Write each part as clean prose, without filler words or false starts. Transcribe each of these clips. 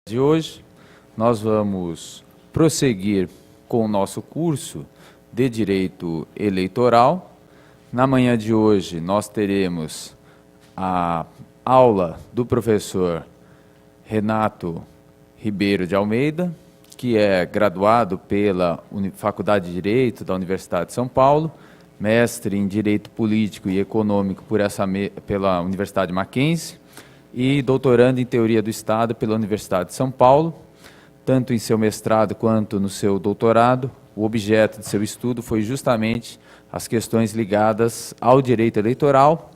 De hoje, nós vamos prosseguir com o nosso curso de Direito Eleitoral. Na manhã de hoje, nós teremos a aula do professor Renato Ribeiro de Almeida, que é graduado pela Faculdade de Direito da Universidade de São Paulo, mestre em Direito Político e Econômico pela Universidade Mackenzie, e doutorando em Teoria do Estado pela Universidade de São Paulo. Tanto em seu mestrado quanto no seu doutorado, o objeto de seu estudo foi justamente as questões ligadas ao direito eleitoral,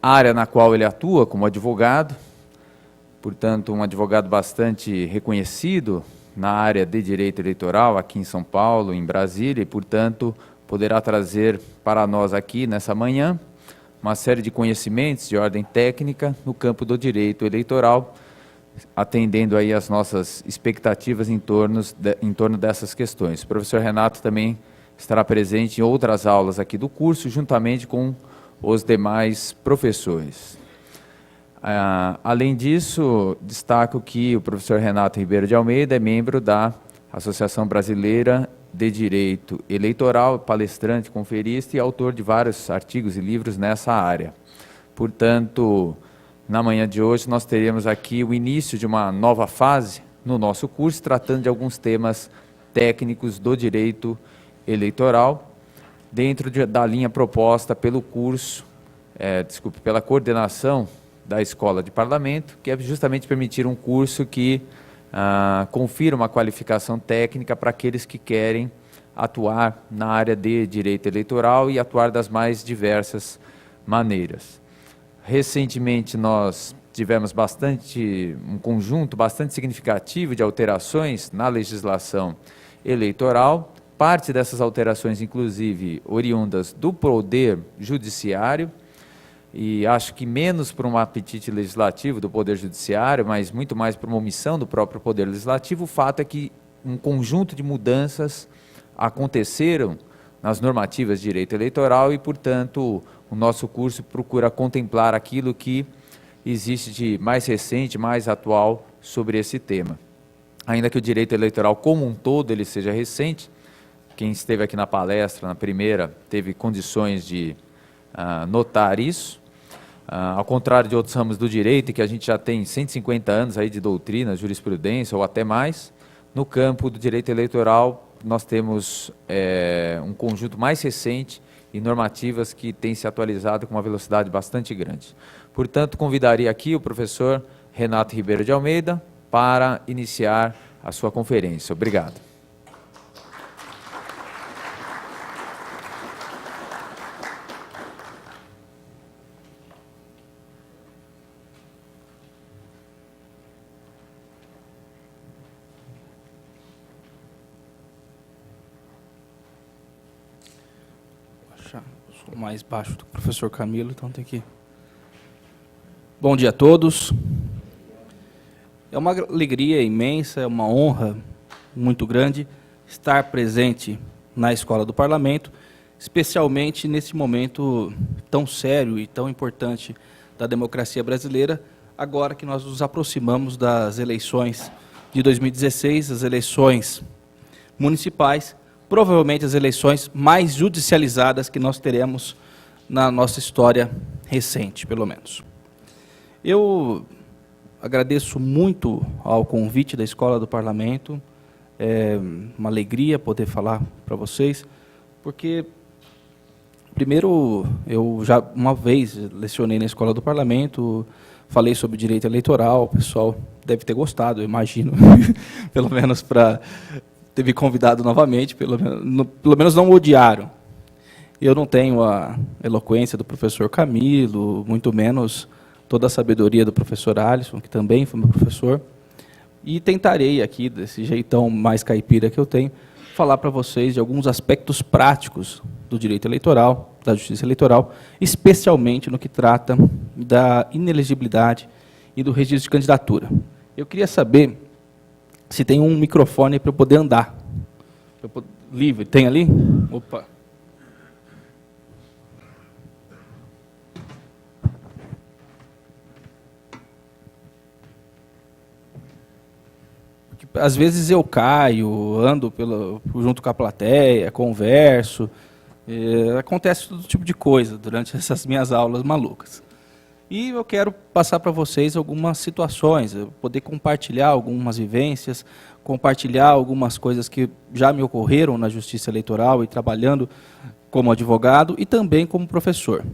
área na qual ele atua como advogado, portanto, um advogado bastante reconhecido na área de direito eleitoral aqui em São Paulo, em Brasília, e, portanto, poderá trazer para nós aqui nessa manhã uma série de conhecimentos de ordem técnica no campo do direito eleitoral, atendendo aí as nossas expectativas em torno dessas questões. O professor Renato também estará presente em outras aulas aqui do curso, juntamente com os demais professores. Além disso, destaco que o professor Renato Ribeiro de Almeida é membro da Associação Brasileira de Direito Eleitoral, palestrante, conferista e autor de vários artigos e livros nessa área. Portanto, na manhã de hoje nós teremos aqui o início de uma nova fase no nosso curso, tratando de alguns temas técnicos do direito eleitoral, dentro da linha proposta pelo curso, pela coordenação da Escola de Parlamento, que é justamente permitir um curso que confira uma qualificação técnica para aqueles que querem atuar na área de direito eleitoral e atuar das mais diversas maneiras. Recentemente nós tivemos um conjunto bastante significativo de alterações na legislação eleitoral, parte dessas alterações inclusive oriundas do Poder Judiciário, e acho que menos por um apetite legislativo do Poder Judiciário, mas muito mais por uma omissão do próprio Poder Legislativo. O fato é que um conjunto de mudanças aconteceram nas normativas de direito eleitoral e, portanto, o nosso curso procura contemplar aquilo que existe de mais recente, mais atual sobre esse tema. Ainda que o direito eleitoral como um todo ele seja recente, quem esteve aqui na palestra, na primeira, teve condições de notar isso. Ao contrário de outros ramos do direito, que a gente já tem 150 anos aí de doutrina, jurisprudência ou até mais, no campo do direito eleitoral nós temos um conjunto mais recente e normativas que têm se atualizado com uma velocidade bastante grande. Portanto, convidaria aqui o professor Renato Ribeiro de Almeida para iniciar a sua conferência. Obrigado. Sou mais baixo do que o professor Camilo, então tem que... Bom dia a todos. É uma alegria imensa, é uma honra muito grande estar presente na Escola do Parlamento, especialmente nesse momento tão sério e tão importante da democracia brasileira, agora que nós nos aproximamos das eleições de 2016, as eleições municipais, provavelmente as eleições mais judicializadas que nós teremos na nossa história recente, pelo menos. Eu agradeço muito ao convite da Escola do Parlamento, é uma alegria poder falar para vocês, porque, primeiro, eu já uma vez lecionei na Escola do Parlamento, falei sobre direito eleitoral, o pessoal deve ter gostado, eu imagino, pelo menos para... ter me convidado novamente, pelo menos não odiaram. Eu não tenho a eloquência do professor Camilo, muito menos toda a sabedoria do professor Alisson, que também foi meu professor, e tentarei aqui, desse jeitão mais caipira que eu tenho, falar para vocês de alguns aspectos práticos do direito eleitoral, da justiça eleitoral, especialmente no que trata da inelegibilidade e do registro de candidatura. Eu queria saber se tem um microfone para eu poder andar. Livre, tem ali? Opa. às vezes eu caio, ando junto com a plateia, converso, acontece todo tipo de coisa durante essas minhas aulas malucas. E eu quero passar para vocês algumas situações, poder compartilhar algumas vivências, compartilhar algumas coisas que já me ocorreram na Justiça Eleitoral e trabalhando como advogado e também como professor.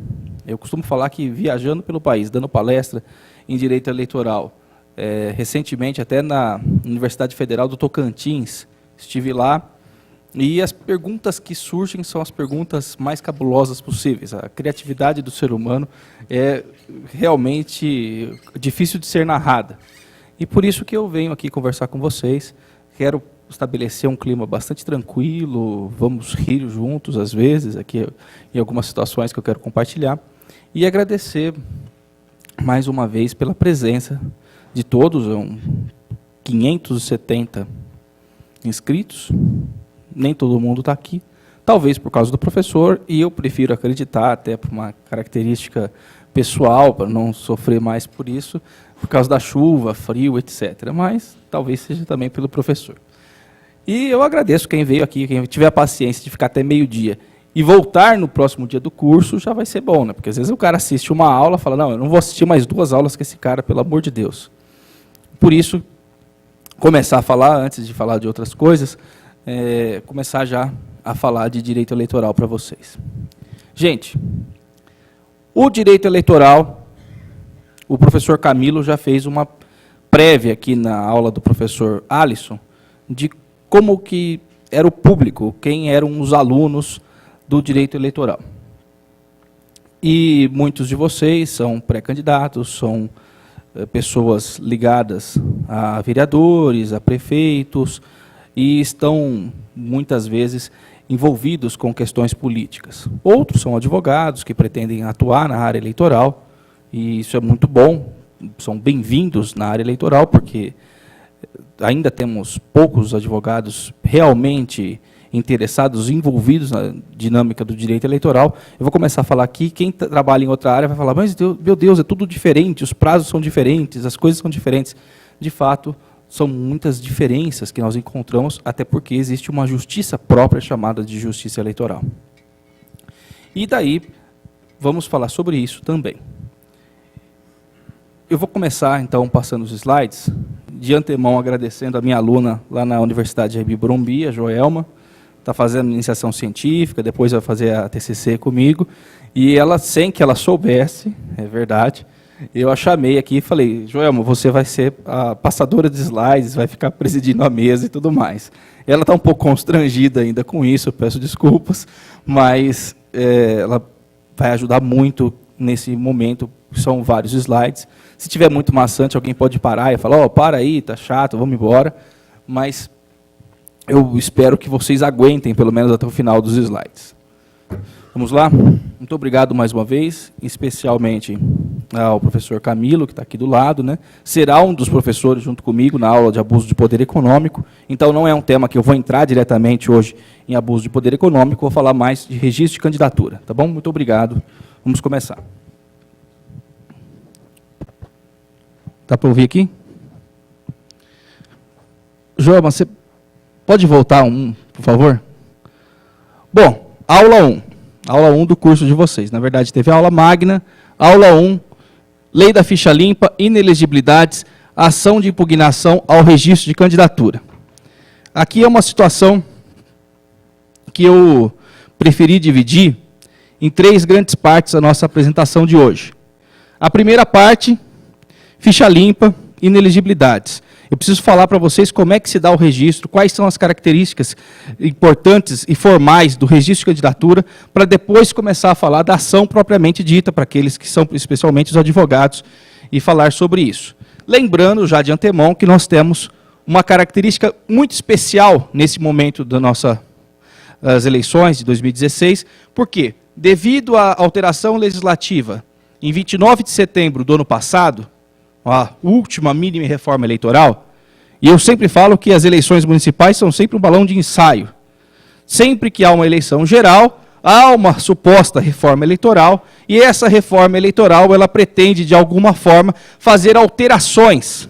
Eu costumo falar que viajando pelo país, dando palestra em direito eleitoral, recentemente até na Universidade Federal do Tocantins, estive lá, e as perguntas que surgem são as perguntas mais cabulosas possíveis. A criatividade do ser humano é realmente difícil de ser narrada. E por isso que eu venho aqui conversar com vocês. Quero estabelecer um clima bastante tranquilo, vamos rir juntos às vezes, aqui em algumas situações que eu quero compartilhar. E agradecer mais uma vez pela presença de todos, 570 inscritos. Nem todo mundo está aqui, talvez por causa do professor, e eu prefiro acreditar, até por uma característica pessoal, para não sofrer mais por isso, por causa da chuva, frio, etc. Mas talvez seja também pelo professor. E eu agradeço quem veio aqui, quem tiver a paciência de ficar até meio-dia e voltar no próximo dia do curso, já vai ser bom, né? Porque às vezes o cara assiste uma aula e fala, não, eu não vou assistir mais 2 aulas com esse cara, pelo amor de Deus. Por isso, começar a falar, antes de falar de outras coisas, começar já a falar de direito eleitoral para vocês. Gente, o direito eleitoral, o professor Camilo já fez uma prévia aqui na aula do professor Alisson, de como que era o público, quem eram os alunos do direito eleitoral. E muitos de vocês são pré-candidatos, são pessoas ligadas a vereadores, a prefeitos, e estão, muitas vezes, envolvidos com questões políticas. Outros são advogados que pretendem atuar na área eleitoral, e isso é muito bom, são bem-vindos na área eleitoral, porque ainda temos poucos advogados realmente interessados, envolvidos na dinâmica do direito eleitoral. Eu vou começar a falar aqui, quem trabalha em outra área vai falar, mas meu Deus, é tudo diferente, os prazos são diferentes, as coisas são diferentes. De fato, são muitas diferenças que nós encontramos, até porque existe uma justiça própria chamada de justiça eleitoral. E daí, vamos falar sobre isso também. Eu vou começar, então, passando os slides, de antemão agradecendo a minha aluna lá na Universidade de Herbi-Brumbi, a Joelma, está fazendo iniciação científica, depois vai fazer a TCC comigo, e ela, sem que ela soubesse, é verdade, eu a chamei aqui e falei, Joelma, você vai ser a passadora de slides, vai ficar presidindo a mesa e tudo mais. Ela está um pouco constrangida ainda com isso, eu peço desculpas, mas ela vai ajudar muito nesse momento, são vários slides. Se tiver muito maçante, alguém pode parar e falar, para aí, tá chato, vamos embora. Mas eu espero que vocês aguentem, pelo menos até o final dos slides. Vamos lá? Muito obrigado mais uma vez, especialmente ao professor Camilo, que está aqui do lado, né? Será um dos professores junto comigo na aula de abuso de poder econômico. Então, não é um tema que eu vou entrar diretamente hoje em abuso de poder econômico, vou falar mais de registro de candidatura. Tá bom? Muito obrigado. Vamos começar. Dá para ouvir aqui? Joelma, você pode voltar por favor? Bom, aula 1. Aula 1 do curso de vocês. Na verdade, teve a aula magna, aula 1, lei da ficha limpa, inelegibilidades, ação de impugnação ao registro de candidatura. Aqui é uma situação que eu preferi dividir em 3 grandes partes a nossa apresentação de hoje. A primeira parte, ficha limpa, inelegibilidades. Eu preciso falar para vocês como é que se dá o registro, quais são as características importantes e formais do registro de candidatura, para depois começar a falar da ação propriamente dita, para aqueles que são especialmente os advogados, e falar sobre isso. Lembrando já de antemão que nós temos uma característica muito especial nesse momento das eleições de 2016, porque, devido à alteração legislativa, em 29 de setembro do ano passado, a última mínima reforma eleitoral, e eu sempre falo que as eleições municipais são sempre um balão de ensaio. Sempre que há uma eleição geral, há uma suposta reforma eleitoral, e essa reforma eleitoral ela pretende, de alguma forma, fazer alterações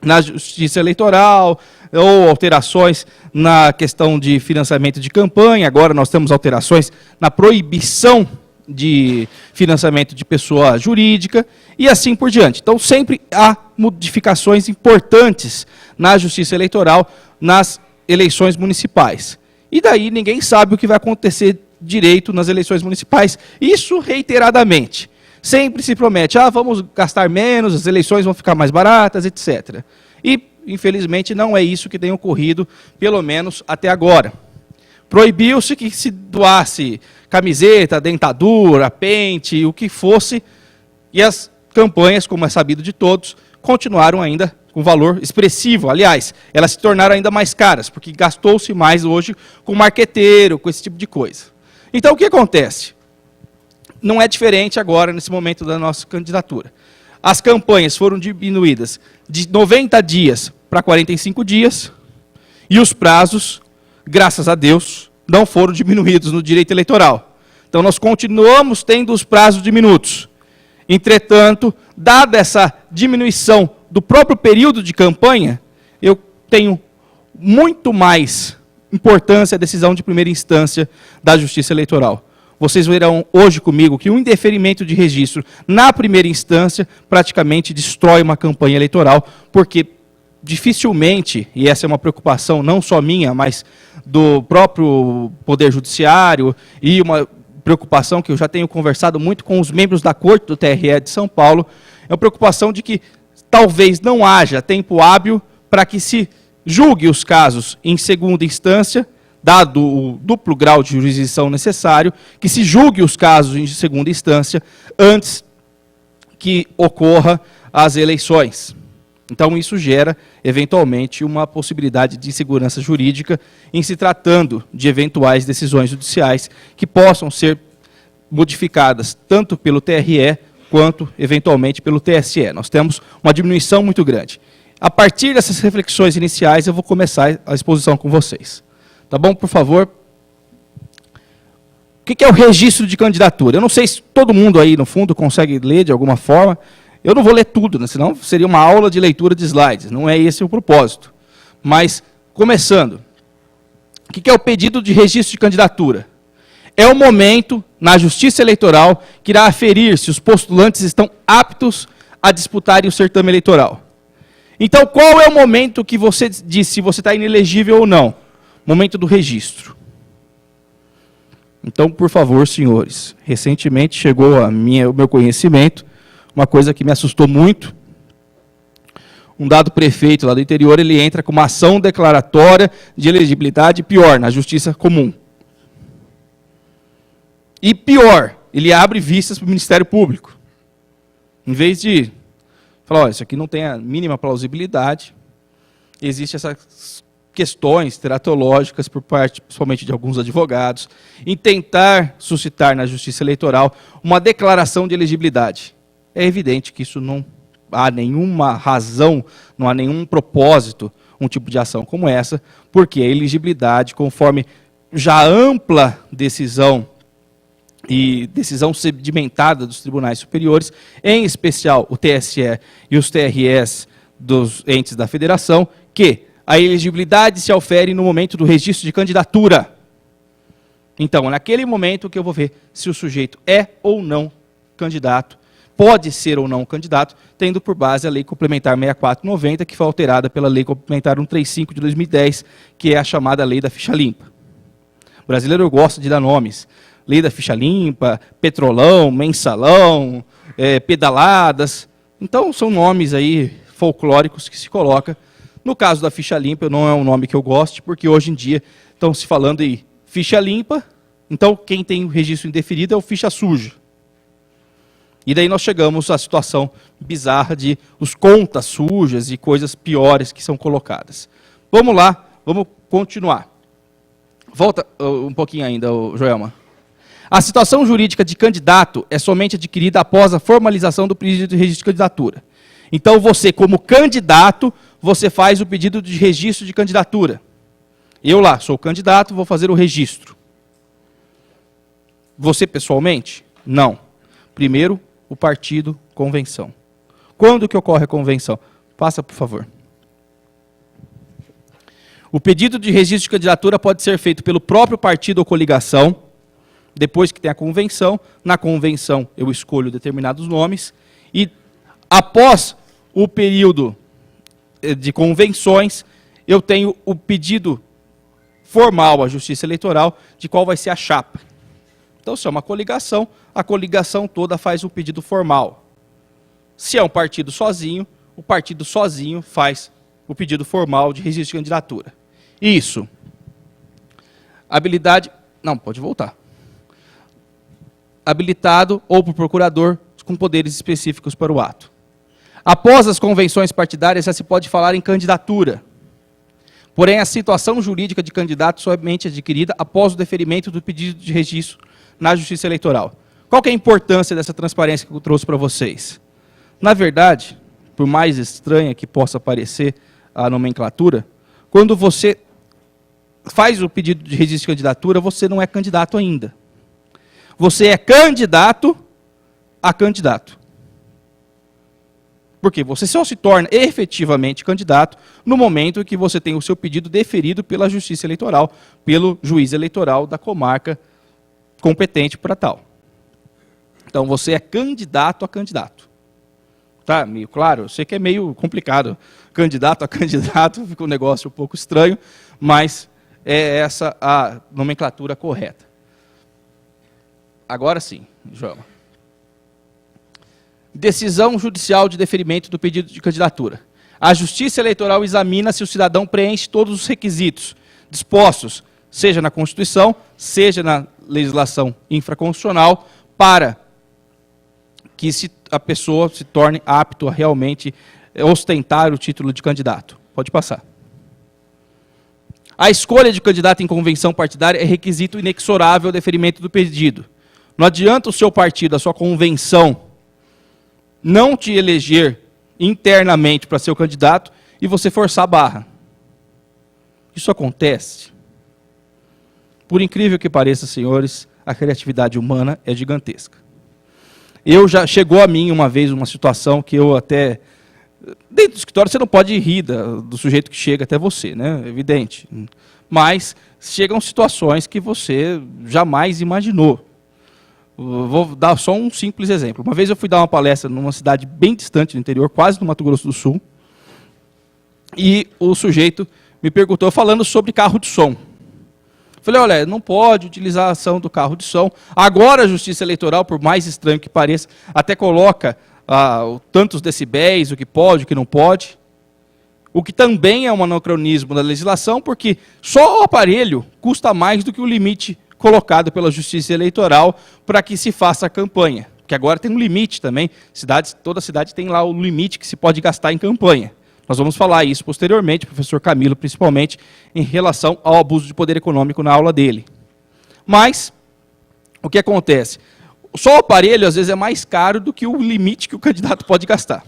na justiça eleitoral, ou alterações na questão de financiamento de campanha. Agora nós temos alterações na proibição de financiamento de pessoa jurídica, e assim por diante. Então, sempre há modificações importantes na justiça eleitoral, nas eleições municipais. E daí ninguém sabe o que vai acontecer direito nas eleições municipais, isso reiteradamente. Sempre se promete, vamos gastar menos, as eleições vão ficar mais baratas, etc. E, infelizmente, não é isso que tem ocorrido, pelo menos até agora. Proibiu-se que se doasse camiseta, dentadura, pente, o que fosse, e as campanhas, como é sabido de todos, continuaram ainda com valor expressivo. Aliás, elas se tornaram ainda mais caras, porque gastou-se mais hoje com marqueteiro, com esse tipo de coisa. Então, o que acontece? Não é diferente agora, nesse momento da nossa candidatura. As campanhas foram diminuídas de 90 dias para 45 dias, e os prazos, graças a Deus, não foram diminuídos no direito eleitoral. Então, nós continuamos tendo os prazos diminutos. Entretanto, dada essa diminuição do próprio período de campanha, eu tenho muito mais importância a decisão de primeira instância da Justiça Eleitoral. Vocês verão hoje comigo que um indeferimento de registro na primeira instância praticamente destrói uma campanha eleitoral, porque dificilmente, e essa é uma preocupação não só minha, mas do próprio Poder Judiciário, e uma preocupação que eu já tenho conversado muito com os membros da Corte do TRE de São Paulo, é a preocupação de que talvez não haja tempo hábil para que se julgue os casos em segunda instância, dado o duplo grau de jurisdição necessário, que se julgue os casos em segunda instância antes que ocorra as eleições. Então, isso gera, eventualmente, uma possibilidade de insegurança jurídica em se tratando de eventuais decisões judiciais que possam ser modificadas tanto pelo TRE quanto, eventualmente, pelo TSE. Nós temos uma diminuição muito grande. A partir dessas reflexões iniciais, eu vou começar a exposição com vocês. Tá bom? Por favor. O que é o registro de candidatura? Eu não sei se todo mundo aí, no fundo, consegue ler de alguma forma. Eu não vou ler tudo, né? Senão seria uma aula de leitura de slides. Não é esse o propósito. Mas, começando. O que é o pedido de registro de candidatura? É o momento, na Justiça Eleitoral, que irá aferir se os postulantes estão aptos a disputarem o certame eleitoral. Então, qual é o momento que você diz se você está inelegível ou não? Momento do registro. Então, por favor, senhores, recentemente chegou ao meu conhecimento uma coisa que me assustou muito. Um dado prefeito lá do interior, ele entra com uma ação declaratória de elegibilidade, pior, na justiça comum. E pior, ele abre vistas para o Ministério Público. Em vez de falar, olha, isso aqui não tem a mínima plausibilidade, existem essas questões teratológicas por parte, principalmente de alguns advogados, em tentar suscitar na Justiça Eleitoral uma declaração de elegibilidade. É evidente que isso não há nenhuma razão, não há nenhum propósito, um tipo de ação como essa, porque a elegibilidade, conforme já ampla decisão e decisão sedimentada dos tribunais superiores, em especial o TSE e os TREs dos entes da federação, que a elegibilidade se aufere no momento do registro de candidatura. Então, é naquele momento que eu vou ver se o sujeito é ou não candidato, pode ser ou não candidato, tendo por base a Lei Complementar 6490, que foi alterada pela Lei Complementar 135 de 2010, que é a chamada Lei da Ficha Limpa. O brasileiro gosta de dar nomes. Lei da Ficha Limpa, Petrolão, Mensalão, Pedaladas. Então, são nomes aí folclóricos que se coloca. No caso da Ficha Limpa, não é um nome que eu goste, porque hoje em dia estão se falando em ficha limpa, então quem tem o registro indeferido é o ficha suja. E daí nós chegamos à situação bizarra de os contas sujas e coisas piores que são colocadas. Vamos lá, vamos continuar. Volta um pouquinho ainda, Joelma. A situação jurídica de candidato é somente adquirida após a formalização do pedido de registro de candidatura. Então você, como candidato, você faz o pedido de registro de candidatura. Eu lá, sou candidato, vou fazer o registro. Você pessoalmente? Não. Primeiro, o partido, convenção. Quando que ocorre a convenção? Passa, por favor. O pedido de registro de candidatura pode ser feito pelo próprio partido ou coligação, depois que tem a convenção. Na convenção eu escolho determinados nomes e após o período de convenções, eu tenho o pedido formal à Justiça Eleitoral de qual vai ser a chapa. Então, se é uma coligação, a coligação toda faz o pedido formal. Se é um partido sozinho, o partido sozinho faz o pedido formal de registro de candidatura. Isso. Habilidade... Não, pode voltar. Habilitado ou por procurador com poderes específicos para o ato. Após as convenções partidárias, já se pode falar em candidatura. Porém, a situação jurídica de candidato somente é adquirida após o deferimento do pedido de registro na Justiça Eleitoral. Qual que é a importância dessa transparência que eu trouxe para vocês? Na verdade, por mais estranha que possa parecer a nomenclatura, quando você faz o pedido de registro de candidatura, você não é candidato ainda. Você é candidato a candidato. Porque você só se torna efetivamente candidato no momento em que você tem o seu pedido deferido pela Justiça Eleitoral, pelo juiz eleitoral da comarca competente para tal. Então, você é candidato a candidato. Tá? Meio claro? Eu sei que é meio complicado. Candidato a candidato, fica um negócio um pouco estranho, mas é essa a nomenclatura correta. Agora sim, João. Decisão judicial de deferimento do pedido de candidatura. A Justiça Eleitoral examina se o cidadão preenche todos os requisitos dispostos, seja na Constituição, seja na legislação infraconstitucional, para que a pessoa se torne apto a realmente ostentar o título de candidato. Pode passar. A escolha de candidato em convenção partidária é requisito inexorável ao deferimento do pedido. Não adianta o seu partido, a sua convenção, não te eleger internamente para ser o candidato e você forçar a barra. Isso acontece. Por incrível que pareça, senhores, a criatividade humana é gigantesca. Chegou a mim uma vez uma situação que eu até... Dentro do escritório você não pode rir do sujeito que chega até você, né? É evidente. Mas chegam situações que você jamais imaginou. Vou dar só um simples exemplo. Uma vez eu fui dar uma palestra numa cidade bem distante do interior, quase no Mato Grosso do Sul, e o sujeito me perguntou, falando sobre carro de som. Falei, olha, não pode utilizar a ação do carro de som. Agora a Justiça Eleitoral, por mais estranho que pareça, até coloca tantos decibéis, o que pode, o que não pode. O que também é um anacronismo da legislação, porque só o aparelho custa mais do que o limite colocado pela Justiça Eleitoral para que se faça a campanha. Porque agora tem um limite também, toda cidade tem lá o limite que se pode gastar em campanha. Nós vamos falar isso posteriormente, professor Camilo, principalmente em relação ao abuso de poder econômico na aula dele. Mas, o que acontece? Só o aparelho, às vezes, é mais caro do que o limite que o candidato pode gastar.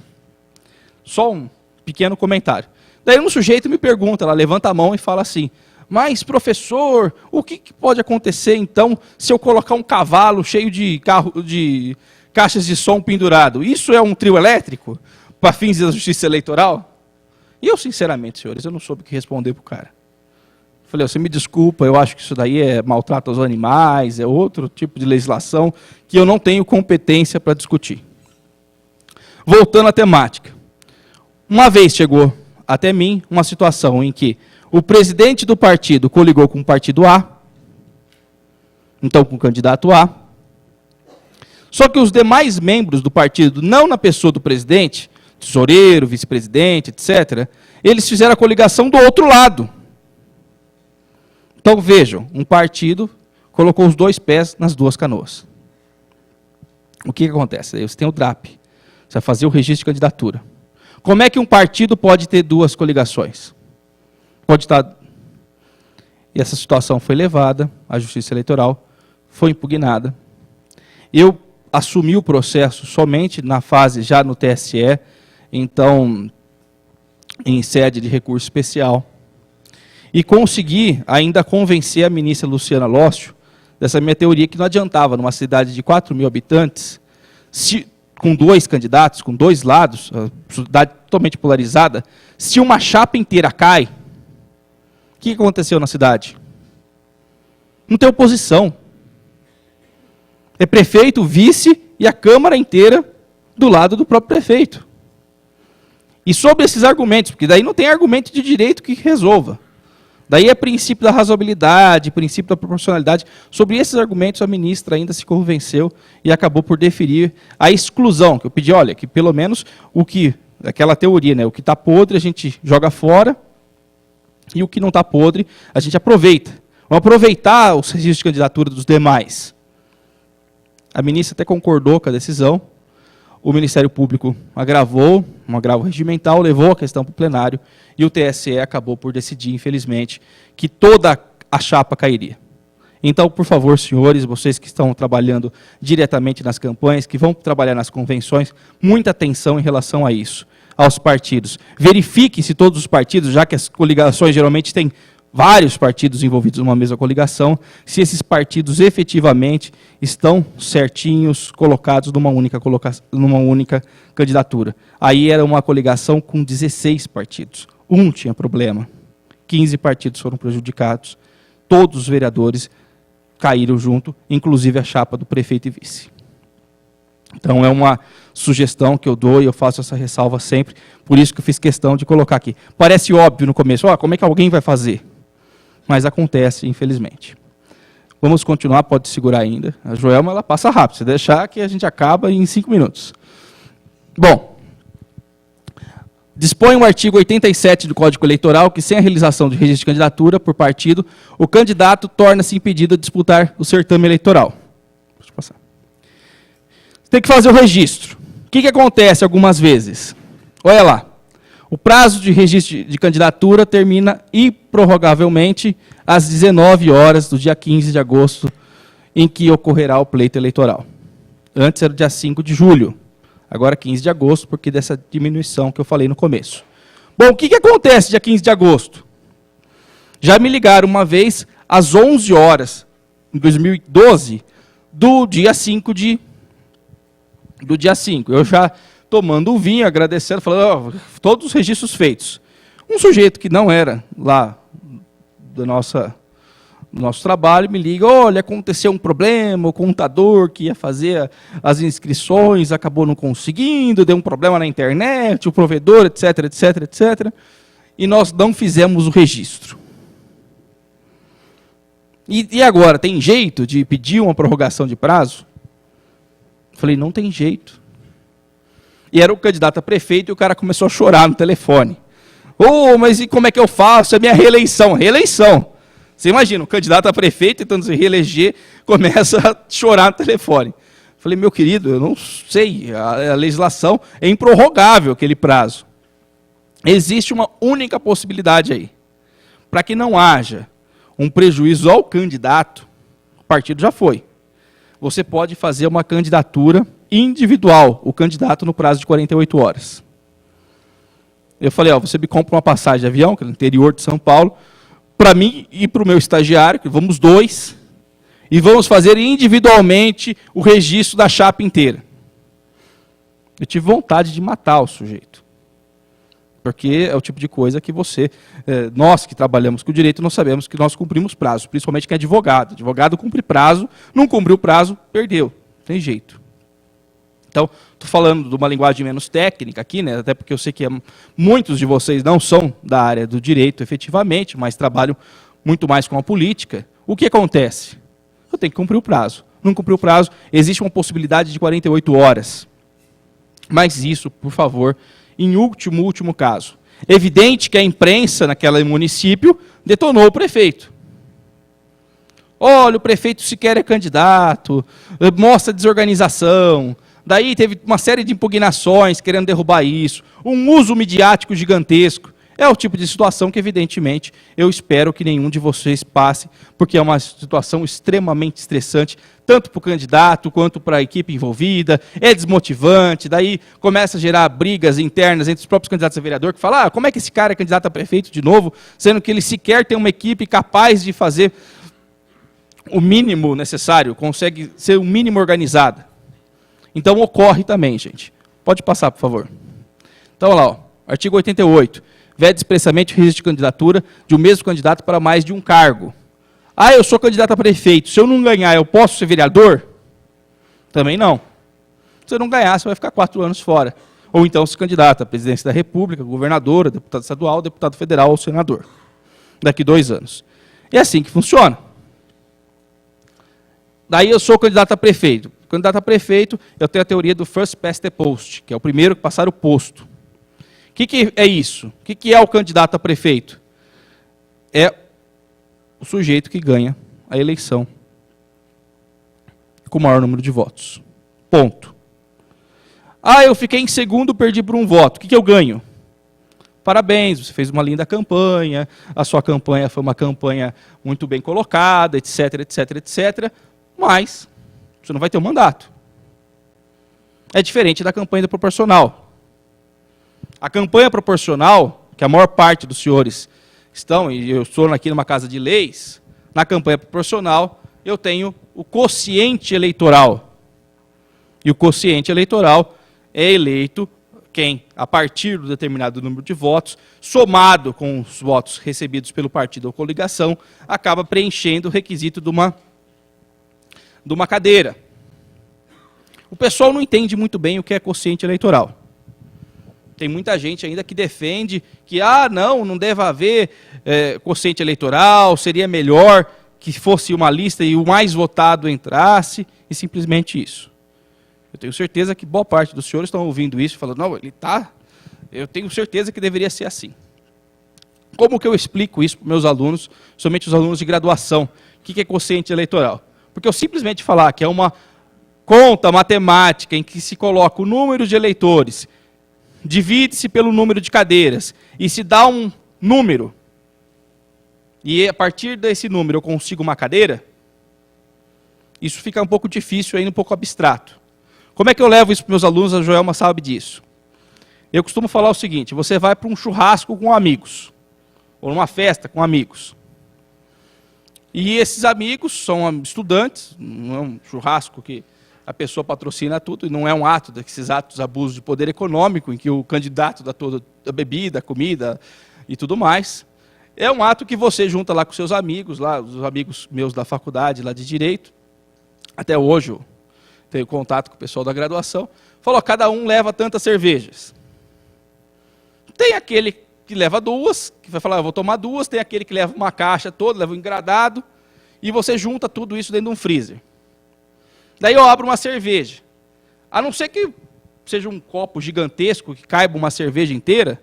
Só um pequeno comentário. Daí um sujeito me pergunta, ela levanta a mão e fala assim, mas, professor, o que pode acontecer, então, se eu colocar um cavalo cheio de caixas de som pendurado? Isso é um trio elétrico para fins da Justiça Eleitoral? E eu, sinceramente, senhores, eu não soube o que responder para o cara. Falei, você me desculpa, eu acho que isso daí é maltrato aos animais, é outro tipo de legislação que eu não tenho competência para discutir. Voltando à temática. Uma vez chegou até mim uma situação em que o presidente do partido coligou com o partido A, então com o candidato A, só que os demais membros do partido, não na pessoa do presidente, tesoureiro, vice-presidente, etc., eles fizeram a coligação do outro lado. Então vejam, um partido colocou os dois pés nas duas canoas. O que acontece? Aí você tem o DRAP, você vai fazer o registro de candidatura. Como é que um partido pode ter duas coligações? Pode estar... E essa situação foi levada à Justiça Eleitoral, foi impugnada. Eu assumi o processo somente na fase já no TSE, então, em sede de recurso especial, e consegui ainda convencer a ministra Luciana Lócio dessa minha teoria que não adiantava, numa cidade de 4.000 habitantes, com dois candidatos, com dois lados, a cidade totalmente polarizada, se uma chapa inteira cai, que aconteceu na cidade? Não tem oposição. É prefeito, vice e a Câmara inteira do lado do próprio prefeito. E sobre esses argumentos, porque daí não tem argumento de direito que resolva. Daí é princípio da razoabilidade, princípio da proporcionalidade. Sobre esses argumentos, a ministra ainda se convenceu e acabou por deferir a exclusão, que eu pedi, olha, que pelo menos o que, aquela teoria, né, o que está podre a gente joga fora e o que não está podre a gente aproveita. Vamos aproveitar os registros de candidatura dos demais. A ministra até concordou com a decisão. O Ministério Público agravou, um agravo regimental, levou a questão para o plenário e o TSE acabou por decidir, infelizmente, que toda a chapa cairia. Então, por favor, senhores, vocês que estão trabalhando diretamente nas campanhas, que vão trabalhar nas convenções, muita atenção em relação a isso, aos partidos. Verifique se todos os partidos, já que as coligações geralmente têm vários partidos envolvidos numa mesma coligação, se esses partidos efetivamente estão certinhos, colocados numa única candidatura. Aí era uma coligação com 16 partidos. Um tinha problema. 15 partidos foram prejudicados. Todos os vereadores caíram junto, inclusive a chapa do prefeito e vice. Então é uma sugestão que eu dou e eu faço essa ressalva sempre, por isso que eu fiz questão de colocar aqui. Parece óbvio no começo, como é que alguém vai fazer? Mas acontece, infelizmente. Vamos continuar, pode segurar ainda. A Joelma, ela passa rápido, se deixar que a gente acaba em 5 minutos. Bom, dispõe o artigo 87 do Código Eleitoral que, sem a realização de registro de candidatura por partido, o candidato torna-se impedido de disputar o certame eleitoral. Deixa eu passar. Tem que fazer o registro. O que acontece algumas vezes? Olha lá. O prazo de registro de candidatura termina improrrogavelmente às 19 horas do dia 15 de agosto, em que ocorrerá o pleito eleitoral. Antes era o dia 5 de julho, agora 15 de agosto, porque dessa diminuição que eu falei no começo. Bom, o que acontece dia 15 de agosto? Já me ligaram uma vez às 11 horas, em 2012, do dia 5 do dia 5. Eu já tomando um vinho, agradecendo, falando, todos os registros feitos. Um sujeito que não era lá do nosso trabalho me liga, olha, aconteceu um problema, o contador que ia fazer as inscrições acabou não conseguindo, deu um problema na internet, o provedor, etc, etc, etc. E nós não fizemos o registro. E agora, tem jeito de pedir uma prorrogação de prazo? Falei, não tem jeito. E era o candidato a prefeito e o cara começou a chorar no telefone. Mas e como é que eu faço? É minha reeleição. Reeleição. Você imagina, o candidato a prefeito tentando se reeleger, começa a chorar no telefone. Falei, meu querido, eu não sei, a legislação é improrrogável aquele prazo. Existe uma única possibilidade aí. Para que não haja um prejuízo ao candidato, o partido já foi. Você pode fazer uma candidatura individual, o candidato no prazo de 48 horas. Eu falei, você me compra uma passagem de avião, que é no interior de São Paulo, para mim e para o meu estagiário, que vamos 2, e vamos fazer individualmente o registro da chapa inteira. Eu tive vontade de matar o sujeito. Porque é o tipo de coisa que nós que trabalhamos com o direito, nós sabemos que nós cumprimos prazo, principalmente quem é advogado. Advogado cumpre prazo, não cumpriu o prazo, perdeu. Não tem jeito. Então, estou falando de uma linguagem menos técnica aqui, né, até porque eu sei que muitos de vocês não são da área do direito efetivamente, mas trabalham muito mais com a política. O que acontece? Eu tenho que cumprir o prazo. Não cumprir o prazo, existe uma possibilidade de 48 horas. Mas isso, por favor, em último caso. Evidente que a imprensa naquele município detonou o prefeito. Olha, o prefeito sequer é candidato, mostra desorganização. Daí teve uma série de impugnações querendo derrubar isso, um uso midiático gigantesco. É o tipo de situação que, evidentemente, eu espero que nenhum de vocês passe, porque é uma situação extremamente estressante, tanto para o candidato quanto para a equipe envolvida, é desmotivante, daí começa a gerar brigas internas entre os próprios candidatos a vereador, que falam, como é que esse cara é candidato a prefeito de novo, sendo que ele sequer tem uma equipe capaz de fazer o mínimo necessário, consegue ser o mínimo organizada. Então ocorre também, gente. Pode passar, por favor. Então, olha lá, artigo 88. vede expressamente o registro de candidatura de um mesmo candidato para mais de um cargo. Ah, eu sou candidato a prefeito, se eu não ganhar, eu posso ser vereador? Também não. Se você não ganhar, você vai ficar 4 anos fora. Ou então se candidata à presidência da República, governadora, deputado estadual, deputado federal ou senador. Daqui 2 anos. É assim que funciona. Daí eu sou candidato a prefeito. Candidato a prefeito, eu tenho a teoria do first past the post, que é o primeiro que passar o posto. O que é isso? O que é o candidato a prefeito? É o sujeito que ganha a eleição com o maior número de votos. Ponto. Ah, eu fiquei em segundo, perdi por um voto. O que eu ganho? Parabéns, você fez uma linda campanha, a sua campanha foi uma campanha muito bem colocada, etc, etc, etc, mas você não vai ter um mandato. É diferente da campanha proporcional. A campanha proporcional, que a maior parte dos senhores estão, e eu estou aqui numa casa de leis, na campanha proporcional eu tenho o quociente eleitoral. E o quociente eleitoral é eleito quem, a partir do determinado número de votos, somado com os votos recebidos pelo partido ou coligação, acaba preenchendo o requisito de uma cadeira. O pessoal não entende muito bem o que é quociente eleitoral. Tem muita gente ainda que defende que, não deve haver quociente eleitoral, seria melhor que fosse uma lista e o mais votado entrasse, e simplesmente isso. Eu tenho certeza que boa parte dos senhores estão ouvindo isso e falando, não, eu tenho certeza que deveria ser assim. Como que eu explico isso para os meus alunos, somente os alunos de graduação? O que é quociente eleitoral? Porque eu simplesmente falar que é uma conta matemática em que se coloca o número de eleitores, divide-se pelo número de cadeiras e se dá um número, e a partir desse número eu consigo uma cadeira, isso fica um pouco difícil, ainda um pouco abstrato. Como é que eu levo isso para os meus alunos? A Joelma sabe disso. Eu costumo falar o seguinte, você vai para um churrasco com amigos, ou numa festa com amigos. E esses amigos são estudantes, não é um churrasco que a pessoa patrocina tudo, e não é um ato desses atos de abuso de poder econômico, em que o candidato dá toda a bebida, a comida e tudo mais. É um ato que você junta lá com seus amigos, lá, os amigos meus da faculdade, lá de Direito. Até hoje eu tenho contato com o pessoal da graduação. Falou, cada um leva tantas cervejas. Tem aquele que leva 2, que vai falar, eu vou tomar 2, tem aquele que leva uma caixa toda, leva um engradado, e você junta tudo isso dentro de um freezer. Daí eu abro uma cerveja. A não ser que seja um copo gigantesco, que caiba uma cerveja inteira,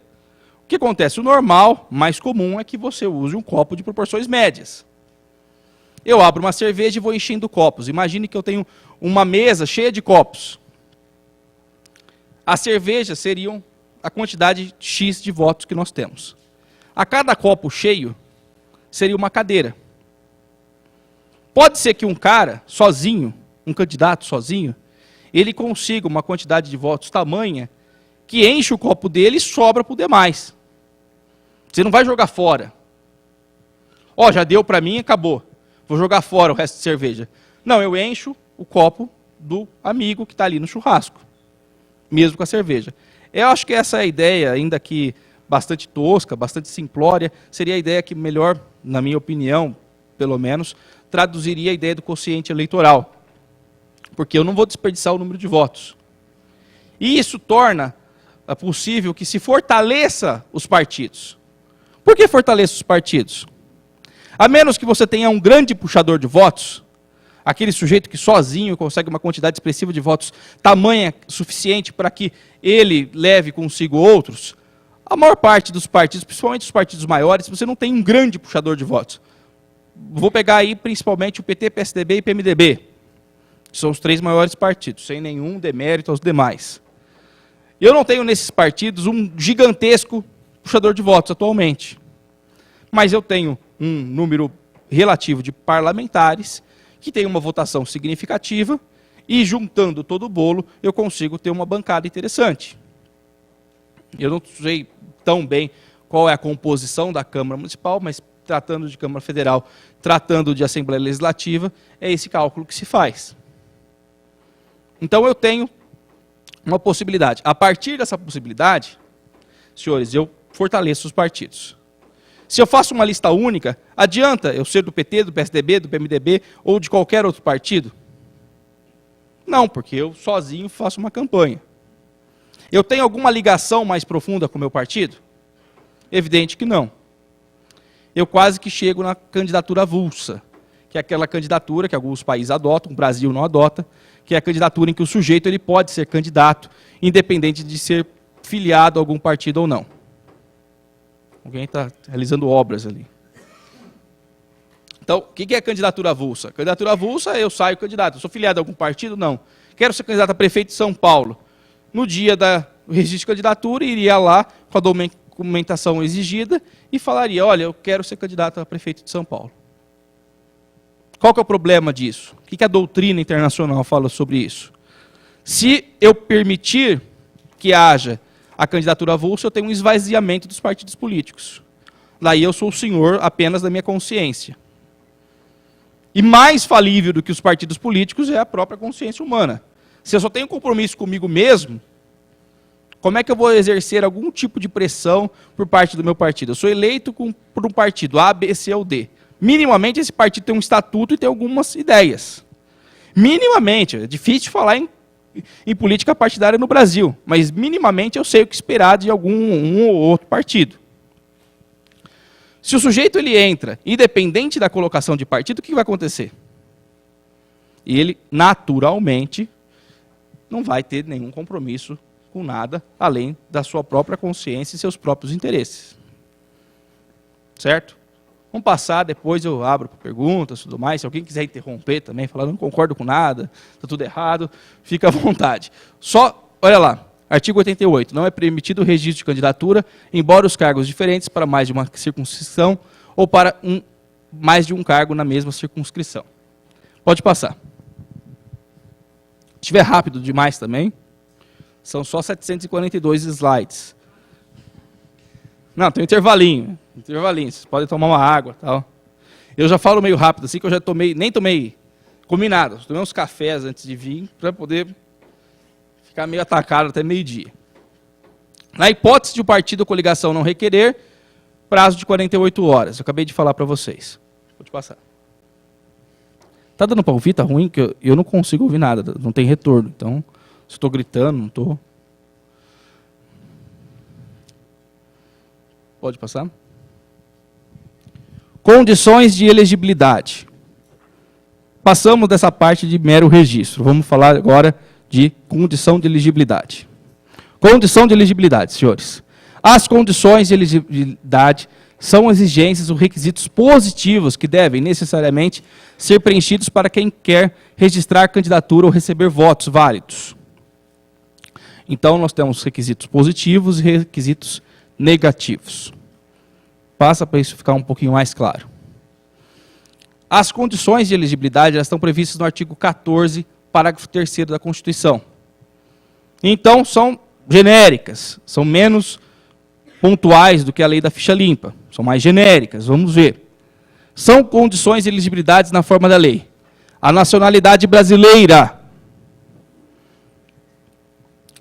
o que acontece? O normal, mais comum, é que você use um copo de proporções médias. Eu abro uma cerveja e vou enchendo copos. Imagine que eu tenho uma mesa cheia de copos. As cervejas seriam a quantidade X de votos que nós temos. A cada copo cheio, seria uma cadeira. Pode ser que um cara, sozinho, um candidato sozinho, ele consiga uma quantidade de votos tamanha que enche o copo dele e sobra para o demais. Você não vai jogar fora. Já deu para mim, acabou. Vou jogar fora o resto de cerveja. Não, eu encho o copo do amigo que está ali no churrasco, mesmo com a cerveja. Eu acho que essa é a ideia, ainda que bastante tosca, bastante simplória, seria a ideia que melhor, na minha opinião, pelo menos, traduziria a ideia do quociente eleitoral. Porque eu não vou desperdiçar o número de votos. E isso torna possível que se fortaleça os partidos. Por que fortaleça os partidos? A menos que você tenha um grande puxador de votos, aquele sujeito que sozinho consegue uma quantidade expressiva de votos tamanha suficiente para que ele leve consigo outros, a maior parte dos partidos, principalmente os partidos maiores, você não tem um grande puxador de votos. Vou pegar aí principalmente o PT, PSDB e PMDB, que são os 3 maiores partidos, sem nenhum demérito aos demais. Eu não tenho nesses partidos um gigantesco puxador de votos atualmente, mas eu tenho um número relativo de parlamentares que tem uma votação significativa e, juntando todo o bolo, eu consigo ter uma bancada interessante. Eu não sei tão bem qual é a composição da Câmara Municipal, mas tratando de Câmara Federal, tratando de Assembleia Legislativa, é esse cálculo que se faz. Então eu tenho uma possibilidade. A partir dessa possibilidade, senhores, eu fortaleço os partidos. Se eu faço uma lista única, adianta eu ser do PT, do PSDB, do PMDB ou de qualquer outro partido? Não, porque eu sozinho faço uma campanha. Eu tenho alguma ligação mais profunda com o meu partido? Evidente que não. Eu quase que chego na candidatura avulsa, que é aquela candidatura que alguns países adotam, o Brasil não adota, que é a candidatura em que o sujeito ele pode ser candidato, independente de ser filiado a algum partido ou não. Alguém está realizando obras ali. Então, o que é a candidatura avulsa? Candidatura avulsa, eu saio candidato. Eu sou filiado a algum partido? Não. Quero ser candidato a prefeito de São Paulo. No dia do registro de candidatura, iria lá com a documentação exigida e falaria, olha, eu quero ser candidato a prefeito de São Paulo. Qual que é o problema disso? O que a doutrina internacional fala sobre isso? Se eu permitir que haja a candidatura avulsa, eu tenho um esvaziamento dos partidos políticos. Daí eu sou o senhor apenas da minha consciência. E mais falível do que os partidos políticos é a própria consciência humana. Se eu só tenho compromisso comigo mesmo, como é que eu vou exercer algum tipo de pressão por parte do meu partido? Eu sou eleito por um partido A, B, C ou D. Minimamente esse partido tem um estatuto e tem algumas ideias. Minimamente, é difícil falar em política partidária no Brasil, mas minimamente eu sei o que esperar de um ou outro partido. Se o sujeito ele entra, independente da colocação de partido, o que vai acontecer? Ele, naturalmente, não vai ter nenhum compromisso com nada, além da sua própria consciência e seus próprios interesses. Certo? Vamos passar, depois eu abro para perguntas e tudo mais. Se alguém quiser interromper também, falar, não concordo com nada, está tudo errado, fica à vontade. Só, olha lá, artigo 88, não é permitido o registro de candidatura, embora os cargos diferentes para mais de uma circunscrição ou para mais de um cargo na mesma circunscrição. Pode passar. Se estiver rápido demais também, são só 742 slides. Não, tem um intervalinho. Vocês podem tomar uma água, tal. Eu já falo meio rápido assim, que eu já nem tomei, comi nada. Tomei uns cafés antes de vir, para poder ficar meio atacado até meio-dia. Na hipótese de o partido ou coligação não requerer, prazo de 48 horas. Eu acabei de falar para vocês. Pode passar. Tá dando para ouvir? Tá ruim? Que eu não consigo ouvir nada, não tem retorno. Então, se estou gritando, não estou. Pode passar? Condições de elegibilidade. Passamos dessa parte de mero registro. Vamos falar agora de condição de elegibilidade. Condição de elegibilidade, senhores. As condições de elegibilidade são exigências ou requisitos positivos que devem necessariamente ser preenchidos para quem quer registrar candidatura ou receber votos válidos. Então, nós temos requisitos positivos e requisitos negativos. Passa para isso ficar um pouquinho mais claro. As condições de elegibilidade elas estão previstas no artigo 14, parágrafo 3º da Constituição. Então, são genéricas, são menos pontuais do que a lei da ficha limpa. São mais genéricas, vamos ver. São condições de elegibilidade na forma da lei. A nacionalidade brasileira.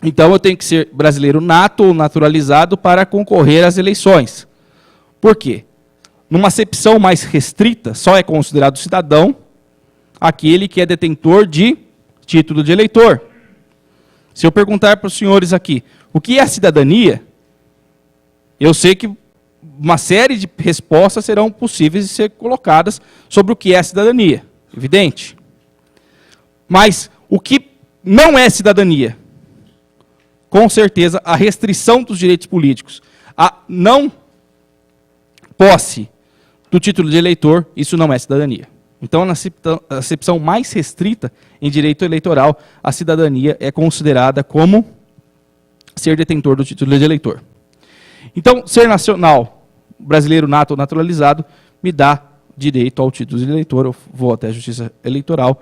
Então, eu tenho que ser brasileiro nato ou naturalizado para concorrer às eleições. Por quê? Numa acepção mais restrita, só é considerado cidadão aquele que é detentor de título de eleitor. Se eu perguntar para os senhores aqui, o que é a cidadania? Eu sei que uma série de respostas serão possíveis de ser colocadas sobre o que é a cidadania. Evidente. Mas o que não é cidadania? Com certeza, a restrição dos direitos políticos, a não posse do título de eleitor, isso não é cidadania. Então, na acepção mais restrita em direito eleitoral, a cidadania é considerada como ser detentor do título de eleitor. Então, ser nacional, brasileiro nato ou naturalizado, me dá direito ao título de eleitor. Eu vou até a Justiça Eleitoral,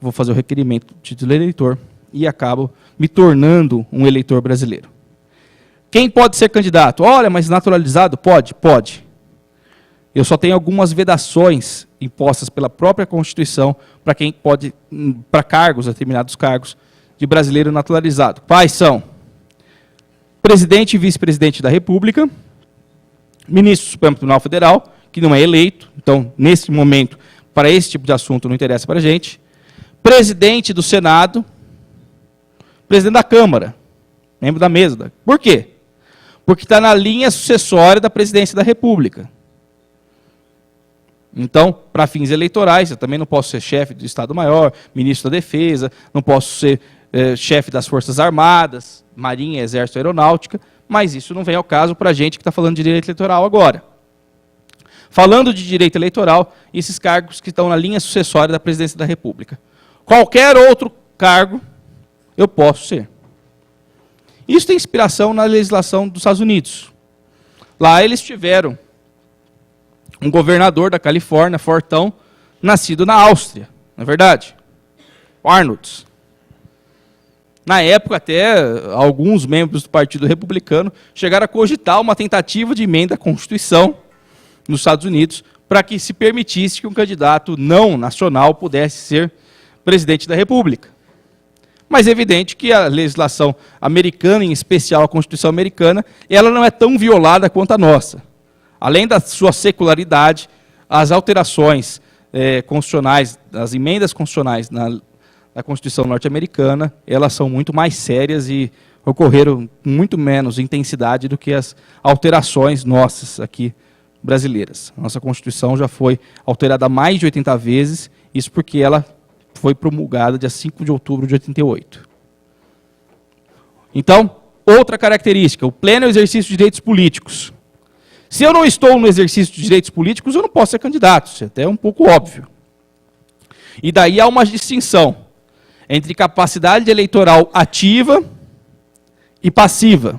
vou fazer o requerimento do título de eleitor e acabo me tornando um eleitor brasileiro. Quem pode ser candidato? Olha, mas naturalizado? Pode? Pode. Eu só tenho algumas vedações impostas pela própria Constituição para quem pode, para cargos, determinados cargos, de brasileiro naturalizado. Quais são? Presidente e vice-presidente da República, Ministro do Supremo Tribunal Federal, que não é eleito, então, nesse momento, para esse tipo de assunto não interessa para a gente. Presidente do Senado, presidente da Câmara, membro da mesa. Por quê? Porque está na linha sucessória da presidência da República. Então, para fins eleitorais, eu também não posso ser chefe do Estado-Maior, ministro da Defesa, não posso ser chefe das Forças Armadas, Marinha, Exército, Aeronáutica, mas isso não vem ao caso para a gente que está falando de direito eleitoral agora. Falando de direito eleitoral, esses cargos que estão na linha sucessória da presidência da República. Qualquer outro cargo eu posso ser. Isso tem inspiração na legislação dos Estados Unidos. Lá eles tiveram um governador da Califórnia, fortão, nascido na Áustria, não é verdade? Arnolds. Na época, até alguns membros do Partido Republicano chegaram a cogitar uma tentativa de emenda à Constituição nos Estados Unidos para que se permitisse que um candidato não nacional pudesse ser presidente da República. Mas é evidente que a legislação americana, em especial a Constituição americana, ela não é tão violada quanto a nossa. Além da sua secularidade, as alterações constitucionais, as emendas constitucionais na Constituição norte-americana, elas são muito mais sérias e ocorreram com muito menos intensidade do que as alterações nossas aqui brasileiras. A nossa Constituição já foi alterada mais de 80 vezes, isso porque ela foi promulgada dia 5 de outubro de 88. Então, outra característica, o pleno exercício de direitos políticos. Se eu não estou no exercício de direitos políticos, eu não posso ser candidato, isso é até um pouco óbvio. E daí há uma distinção entre capacidade eleitoral ativa e passiva.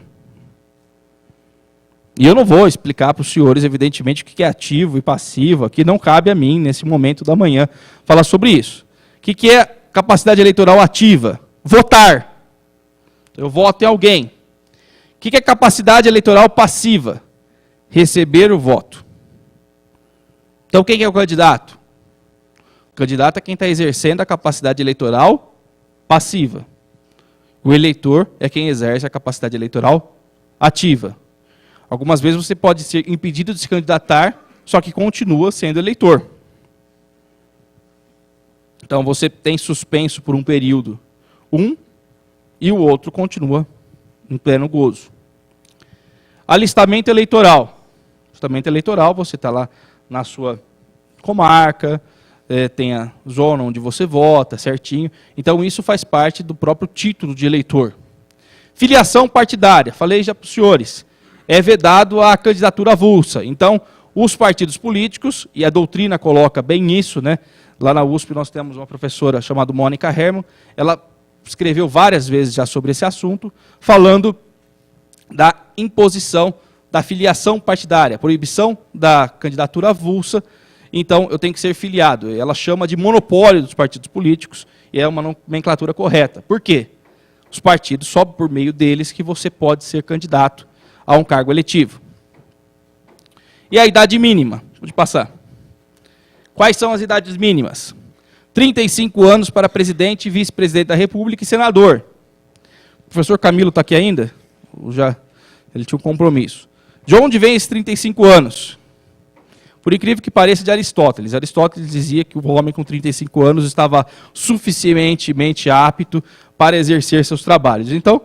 E eu não vou explicar para os senhores, evidentemente, o que é ativo e passivo, aqui não cabe a mim, nesse momento da manhã, falar sobre isso. O que é capacidade eleitoral ativa? Votar. Eu voto em alguém. O que é capacidade eleitoral passiva? Receber o voto. Então, quem é o candidato? O candidato é quem está exercendo a capacidade eleitoral passiva. O eleitor é quem exerce a capacidade eleitoral ativa. Algumas vezes você pode ser impedido de se candidatar, só que continua sendo eleitor. Então você tem suspenso por um período e o outro continua em pleno gozo. Alistamento eleitoral. Alistamento eleitoral, você está lá na sua comarca, tem a zona onde você vota, certinho. Então isso faz parte do próprio título de eleitor. Filiação partidária, falei já para os senhores, é vedado a candidatura avulsa. Então, os partidos políticos, e a doutrina coloca bem isso, né? Lá na USP nós temos uma professora chamada Mônica Herman, ela escreveu várias vezes já sobre esse assunto, falando da imposição da filiação partidária, proibição da candidatura avulsa. Então, eu tenho que ser filiado. Ela chama de monopólio dos partidos políticos, e é uma nomenclatura correta. Por quê? Os partidos, só por meio deles que você pode ser candidato a um cargo eletivo. E a idade mínima? Pode passar. Quais são as idades mínimas? 35 anos para presidente, vice-presidente da República e senador. O professor Camilo está aqui ainda? Ele tinha um compromisso. De onde vem esses 35 anos? Por incrível que pareça, de Aristóteles. Aristóteles dizia que o homem com 35 anos estava suficientemente apto para exercer seus trabalhos. Então,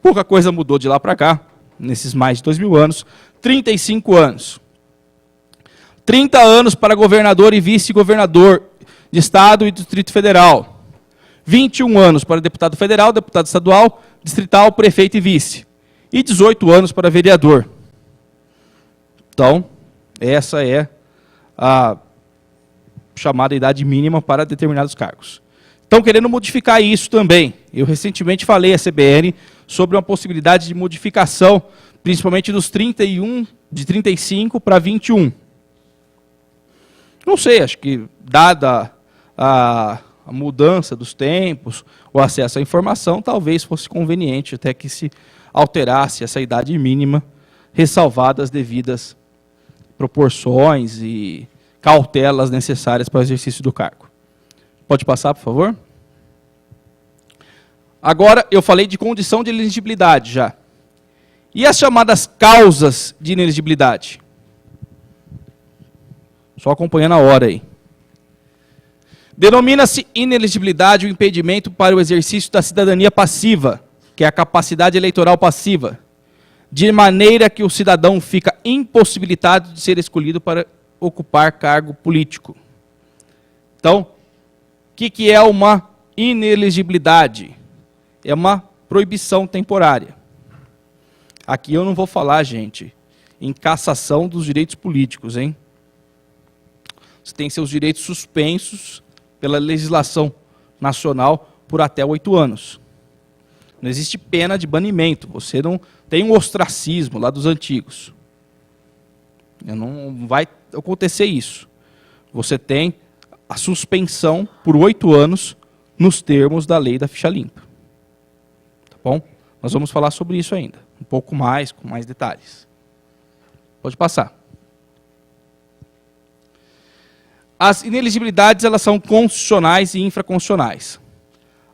pouca coisa mudou de lá para cá, nesses mais de 2000 anos. 35 anos. 30 anos para governador e vice-governador de Estado e Distrito Federal. 21 anos para deputado federal, deputado estadual, distrital, prefeito e vice. E 18 anos para vereador. Então, essa é a chamada idade mínima para determinados cargos. Estão querendo modificar isso também. Eu recentemente falei à CBN sobre uma possibilidade de modificação, principalmente dos 31, de 35 para 21. Não sei, acho que dada a mudança dos tempos, o acesso à informação, talvez fosse conveniente até que se alterasse essa idade mínima, ressalvadas as devidas proporções e cautelas necessárias para o exercício do cargo. Pode passar, por favor? Agora, eu falei de condição de elegibilidade já. E as chamadas causas de inelegibilidade? Só acompanhando a hora aí. Denomina-se inelegibilidade o impedimento para o exercício da cidadania passiva, que é a capacidade eleitoral passiva, de maneira que o cidadão fica impossibilitado de ser escolhido para ocupar cargo político. Então, o que é uma inelegibilidade? É uma proibição temporária. Aqui eu não vou falar, gente, em cassação dos direitos políticos, hein? Você tem seus direitos suspensos pela legislação nacional por até 8 anos. Não existe pena de banimento. Você não tem um ostracismo lá dos antigos. Não vai acontecer isso. Você tem a suspensão por 8 anos nos termos da lei da ficha limpa. Tá bom? Nós vamos falar sobre isso ainda. Um pouco mais, com mais detalhes. Pode passar. As inelegibilidades, elas são constitucionais e infraconstitucionais.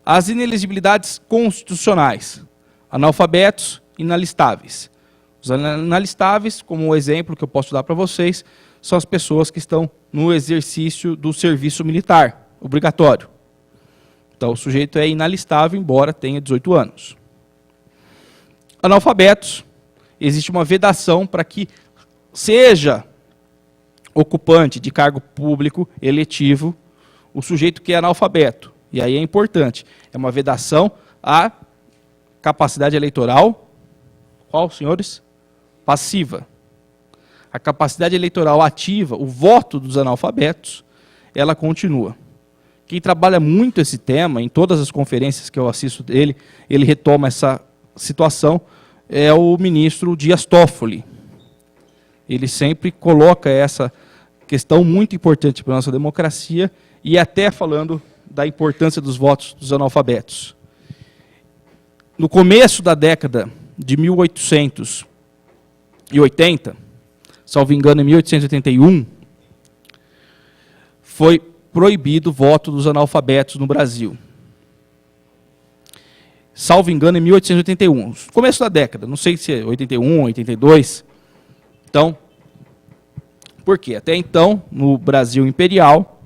As inelegibilidades constitucionais, analfabetos e inalistáveis. Os inalistáveis, como o exemplo que eu posso dar para vocês, são as pessoas que estão no exercício do serviço militar, obrigatório. Então, o sujeito é inalistável, embora tenha 18 anos. Analfabetos, existe uma vedação para que seja ocupante de cargo público eletivo o sujeito que é analfabeto. E aí é importante, é uma vedação à capacidade eleitoral, qual, senhores? Passiva. A capacidade eleitoral ativa, o voto dos analfabetos, ela continua. Quem trabalha muito esse tema, em todas as conferências que eu assisto dele, ele retoma essa situação, é o ministro Dias Toffoli. Ele sempre coloca essa questão muito importante para a nossa democracia, e até falando da importância dos votos dos analfabetos. No começo da década de 1880, salvo engano, em 1881, foi proibido o voto dos analfabetos no Brasil. Salvo engano, em 1881. Começo da década, não sei se é 81, 82. Então, por quê? Até então, no Brasil imperial,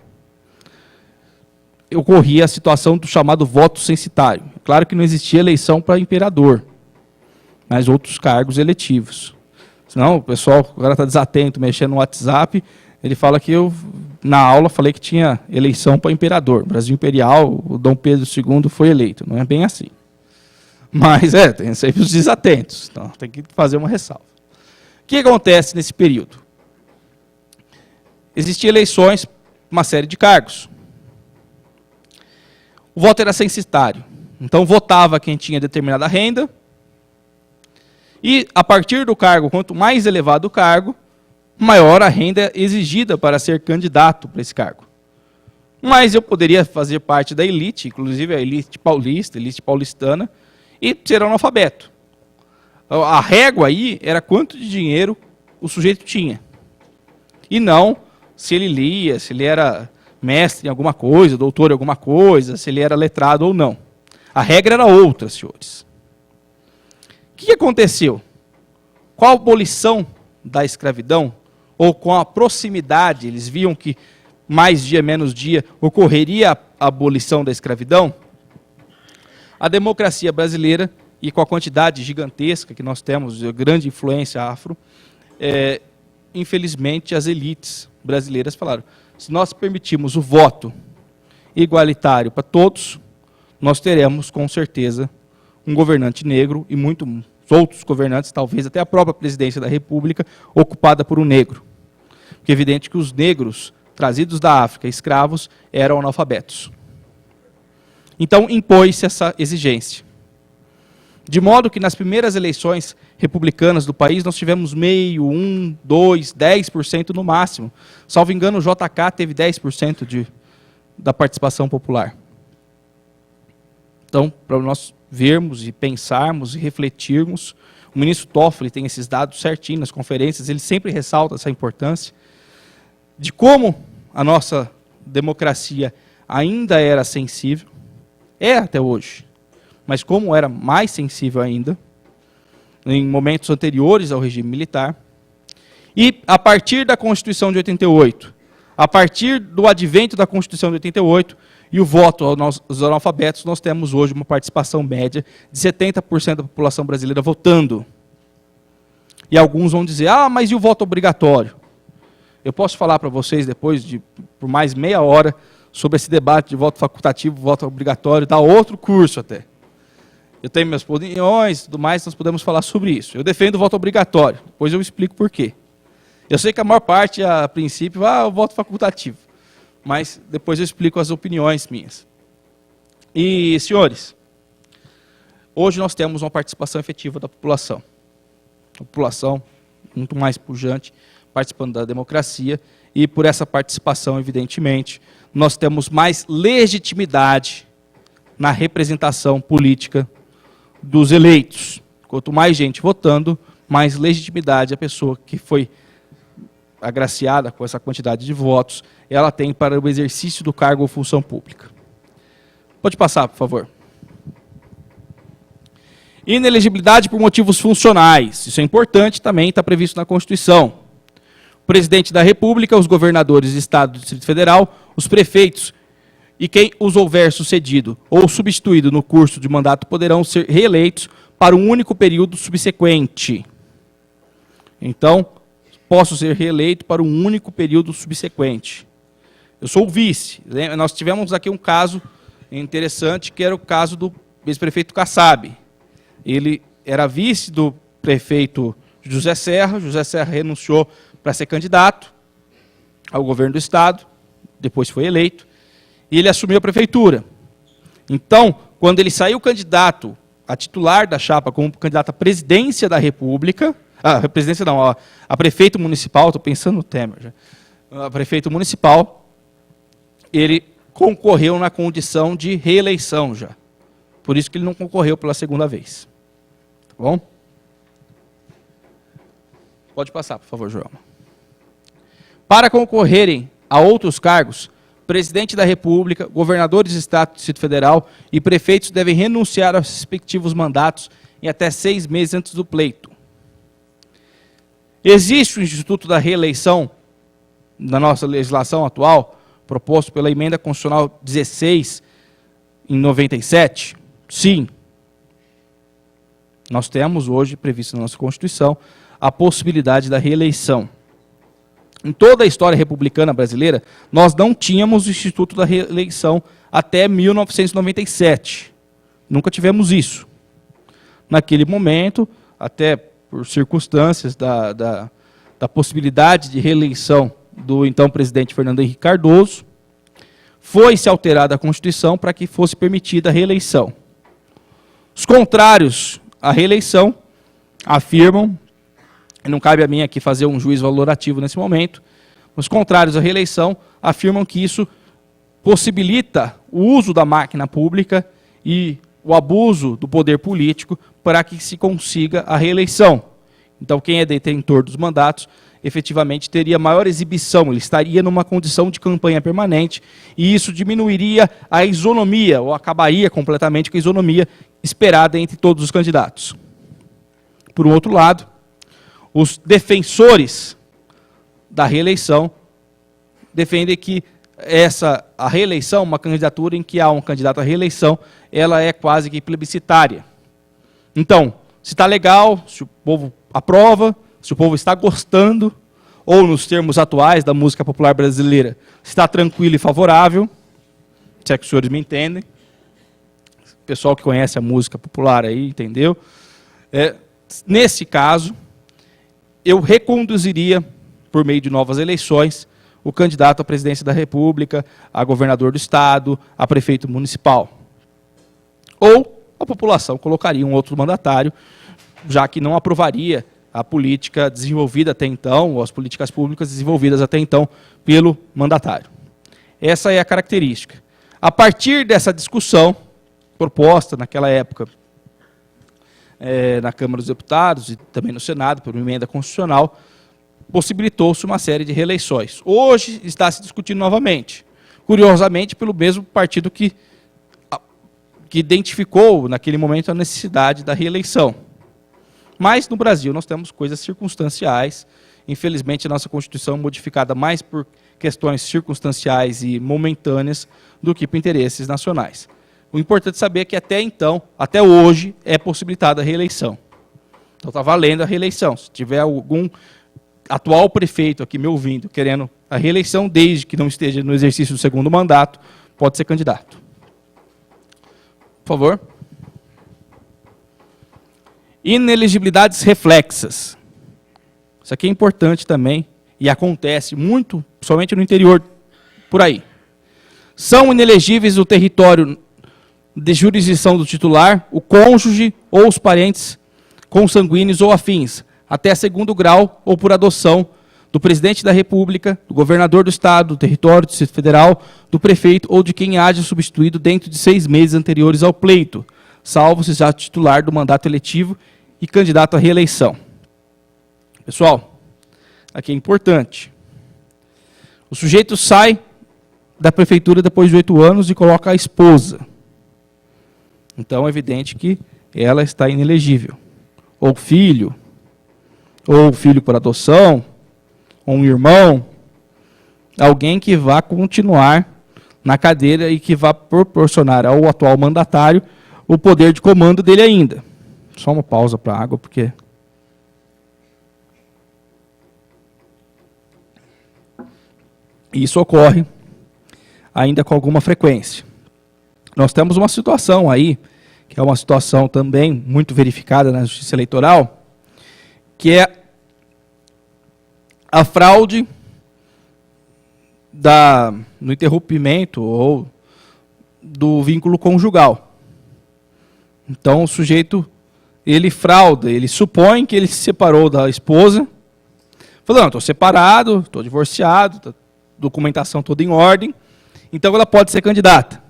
ocorria a situação do chamado voto censitário. Claro que não existia eleição para imperador, mas outros cargos eletivos. Senão, o pessoal agora está desatento, mexendo no WhatsApp, ele fala que eu, na aula, falei que tinha eleição para imperador. Brasil imperial, o Dom Pedro II foi eleito. Não é bem assim. Mas, tem sempre os desatentos. Então, tem que fazer uma ressalva. O que acontece nesse período? Existiam eleições, uma série de cargos. O voto era censitário. Então, votava quem tinha determinada renda. E, a partir do cargo, quanto mais elevado o cargo, maior a renda exigida para ser candidato para esse cargo. Mas eu poderia fazer parte da elite, inclusive a elite paulista, elite paulistana, e ser analfabeto. A régua aí era quanto de dinheiro o sujeito tinha. E não se ele lia, se ele era mestre em alguma coisa, doutor em alguma coisa, se ele era letrado ou não. A regra era outra, senhores. O que aconteceu? Com a abolição da escravidão, ou com a proximidade, eles viam que mais dia, menos dia, ocorreria a abolição da escravidão, a democracia brasileira, e com a quantidade gigantesca que nós temos, de grande influência afro, infelizmente as elites brasileiras falaram, se nós permitirmos o voto igualitário para todos, nós teremos, com certeza, um governante negro e muitos outros governantes, talvez até a própria presidência da República, ocupada por um negro. Porque é evidente que os negros, trazidos da África, escravos, eram analfabetos. Então, impôs-se essa exigência. De modo que nas primeiras eleições republicanas do país, nós tivemos meio, 1, 2, 10% no máximo. Salvo engano, o JK teve 10% da participação popular. Então, para nós vermos e pensarmos e refletirmos, o ministro Toffoli tem esses dados certinho nas conferências, ele sempre ressalta essa importância de como a nossa democracia ainda era sensível, é até hoje, mas como era mais sensível ainda, em momentos anteriores ao regime militar. E, a partir da Constituição de 88, a partir do advento da Constituição de 88 e o voto aos analfabetos, nós temos hoje uma participação média de 70% da população brasileira votando. E alguns vão dizer, mas e o voto obrigatório? Eu posso falar para vocês depois, por mais meia hora, sobre esse debate de voto facultativo, voto obrigatório, dá outro curso até. Eu tenho minhas opiniões e tudo mais, nós podemos falar sobre isso. Eu defendo o voto obrigatório, depois eu explico por quê. Eu sei que a maior parte, a princípio, o voto facultativo. Mas depois eu explico as opiniões minhas. E, senhores, hoje nós temos uma participação efetiva da população. A população muito mais pujante, participando da democracia, e por essa participação, evidentemente, nós temos mais legitimidade na representação política dos eleitos. Quanto mais gente votando, mais legitimidade a pessoa que foi agraciada com essa quantidade de votos, ela tem para o exercício do cargo ou função pública. Pode passar, por favor. Inelegibilidade por motivos funcionais. Isso é importante, também está previsto na Constituição. O presidente da República, os governadores de Estado do Distrito Federal, os prefeitos e quem os houver sucedido ou substituído no curso de mandato poderão ser reeleitos para um único período subsequente. Então, posso ser reeleito para um único período subsequente. Eu sou o vice. Nós tivemos aqui um caso interessante, que era o caso do ex-prefeito Kassab. Ele era vice do prefeito José Serra renunciou para ser candidato ao governo do Estado, depois foi eleito, e ele assumiu a prefeitura. Então, quando ele saiu candidato a titular da chapa como candidato à presidência da República, a presidência não, a prefeito municipal, estou pensando no Temer já, a prefeito municipal, ele concorreu na condição de reeleição já. Por isso que ele não concorreu pela segunda vez. Tá bom? Pode passar, por favor, João. Para concorrerem a outros cargos, presidente da República, governadores de Estado do Distrito Federal e prefeitos devem renunciar aos respectivos mandatos em até 6 meses antes do pleito. Existe o Instituto da Reeleição na nossa legislação atual, proposto pela Emenda Constitucional 16, em 97? Sim. Nós temos hoje, previsto na nossa Constituição, a possibilidade da reeleição. Em toda a história republicana brasileira, nós não tínhamos o Instituto da Reeleição até 1997. Nunca tivemos isso. Naquele momento, até por circunstâncias da possibilidade de reeleição do então presidente Fernando Henrique Cardoso, foi-se alterada a Constituição para que fosse permitida a reeleição. Os contrários à reeleição afirmam, e não cabe a mim aqui fazer um juízo valorativo nesse momento, os contrários à reeleição afirmam que isso possibilita o uso da máquina pública e o abuso do poder político para que se consiga a reeleição. Então, quem é detentor dos mandatos, efetivamente teria maior exibição, ele estaria numa condição de campanha permanente, e isso diminuiria a isonomia, ou acabaria completamente com a isonomia esperada entre todos os candidatos. Por um outro lado, os defensores da reeleição defendem que a reeleição, uma candidatura em que há um candidato à reeleição, ela é quase que plebiscitária. Então, se está legal, se o povo aprova, se o povo está gostando, ou nos termos atuais da música popular brasileira, está tranquilo e favorável, se é que os senhores me entendem, o pessoal que conhece a música popular aí, entendeu? Nesse caso, eu reconduziria, por meio de novas eleições, o candidato à presidência da República, a governador do Estado, a prefeito municipal. Ou a população colocaria um outro mandatário, já que não aprovaria a política desenvolvida até então, ou as políticas públicas desenvolvidas até então pelo mandatário. Essa é a característica. A partir dessa discussão, proposta naquela época na Câmara dos Deputados e também no Senado, por uma emenda constitucional, possibilitou-se uma série de reeleições. Hoje está se discutindo novamente, curiosamente pelo mesmo partido que identificou naquele momento a necessidade da reeleição. Mas no Brasil nós temos coisas circunstanciais. Infelizmente a nossa Constituição é modificada mais por questões circunstanciais e momentâneas do que por interesses nacionais. O importante saber é que até então, até hoje, é possibilitada a reeleição. Então está valendo a reeleição. Se tiver algum atual prefeito aqui me ouvindo, querendo a reeleição, desde que não esteja no exercício do segundo mandato, pode ser candidato. Por favor. Inelegibilidades reflexas. Isso aqui é importante também e acontece muito, somente no interior, por aí. São inelegíveis o território de jurisdição do titular, o cônjuge ou os parentes consanguíneos ou afins, até segundo grau ou por adoção do presidente da República, do governador do Estado, do território do Distrito Federal, do prefeito ou de quem haja substituído dentro de 6 meses anteriores ao pleito, salvo se já titular do mandato eletivo e candidato à reeleição. Pessoal, aqui é importante. O sujeito sai da prefeitura depois de 8 anos e coloca a esposa. Então é evidente que ela está inelegível. Ou filho por adoção, ou um irmão, alguém que vá continuar na cadeira e que vá proporcionar ao atual mandatário o poder de comando dele ainda. Só uma pausa para a água, porque... isso ocorre ainda com alguma frequência. Nós temos uma situação aí, que é uma situação também muito verificada na Justiça Eleitoral, que é a fraude no interrompimento ou do vínculo conjugal. Então o sujeito, ele frauda, ele supõe que ele se separou da esposa, falando, não, estou separado, estou divorciado, tá, documentação toda em ordem, então ela pode ser candidata.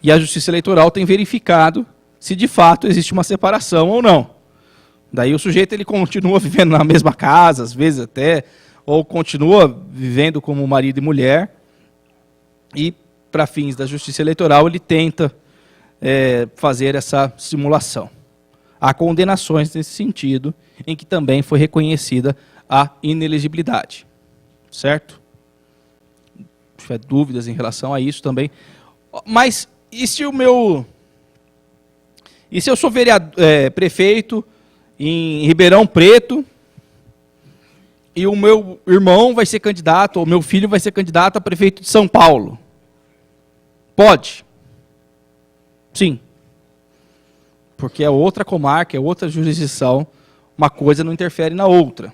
E a Justiça Eleitoral tem verificado se de fato existe uma separação ou não. Daí o sujeito ele continua vivendo na mesma casa, às vezes até, ou continua vivendo como marido e mulher, e para fins da Justiça Eleitoral ele tenta fazer essa simulação. Há condenações nesse sentido, em que também foi reconhecida a inelegibilidade. Certo? Se tiver dúvidas em relação a isso também. Mas e se eu sou prefeito em Ribeirão Preto e o meu irmão vai ser candidato, ou meu filho vai ser candidato a prefeito de São Paulo? Pode? Sim. Porque é outra comarca, é outra jurisdição, uma coisa não interfere na outra.